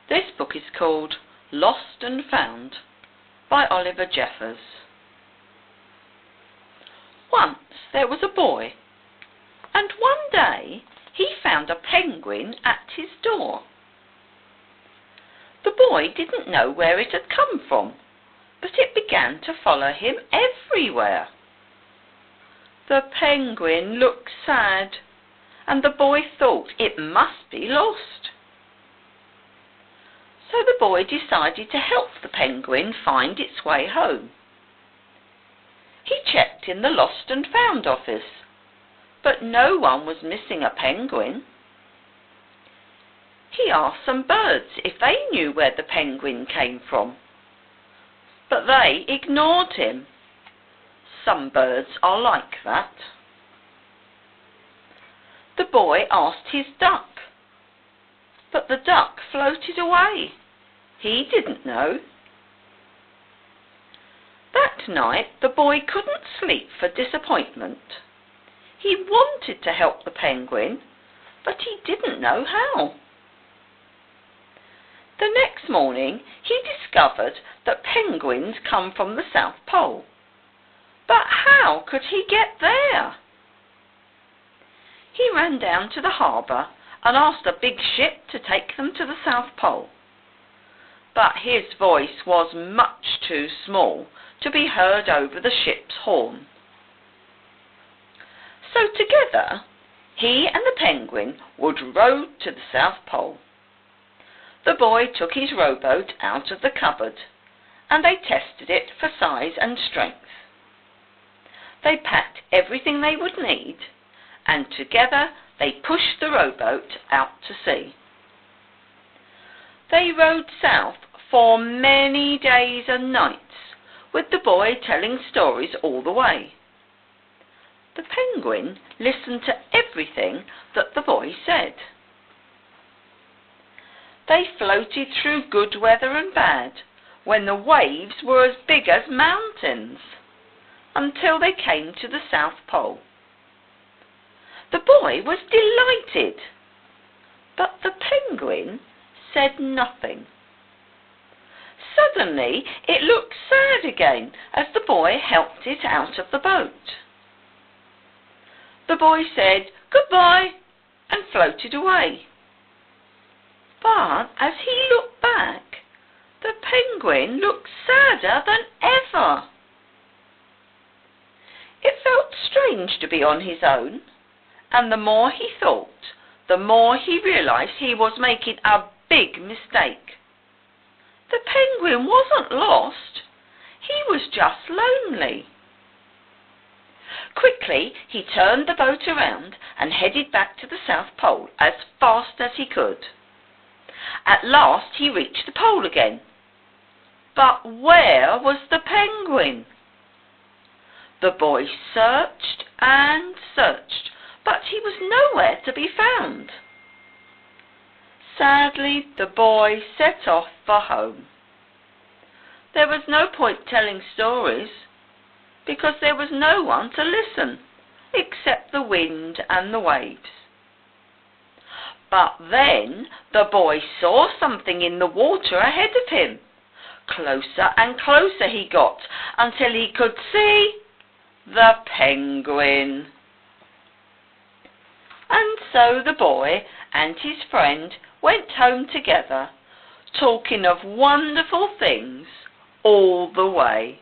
This book is called Lost and Found by Oliver Jeffers. Once there was a boy, and one day he found a penguin at his door. The boy didn't know where it had come from, but it began to follow him everywhere. The penguin looked sad, and the boy thought it must be lost. So the boy decided to help the penguin find its way home. He checked in the Lost and Found office, but no one was missing a penguin. He asked some birds if they knew where the penguin came from, but they ignored him. Some birds are like that. The boy asked his duck, but the duck floated away. He didn't know. That night the boy couldn't sleep for disappointment. He wanted to help the penguin, but he didn't know how. The next morning he discovered that penguins come from the South Pole. But how could he get there? He ran down to the harbour and asked a big ship to take them to the South Pole. But his voice was much too small to be heard over the ship's horn. So together, he and the penguin would row to the South Pole. The boy took his rowboat out of the cupboard, and they tested it for size and strength. They packed everything they would need, and together they pushed the rowboat out to sea. They rowed south for many days and nights, with the boy telling stories all the way. The penguin listened to everything that the boy said. They floated through good weather and bad, when the waves were as big as mountains, until they came to the South Pole. The boy was delighted, but the penguin said nothing. Suddenly it looked sad again as the boy helped it out of the boat. The boy said goodbye and floated away. But as he looked back, the penguin looked sadder than ever. It felt strange to be on his own, and the more he thought, the more he realized he was making a big mistake. The penguin wasn't lost. He was just lonely. Quickly, he turned the boat around and headed back to the South Pole as fast as he could. At last, he reached the pole again. But where was the penguin? The boy searched and searched, but he was nowhere to be found. Sadly, the boy set off for home. There was no point telling stories, because there was no one to listen, except the wind and the waves. But then the boy saw something in the water ahead of him. Closer and closer he got, until he could see the penguin. And so the boy and his friend went home together, talking of wonderful things all the way.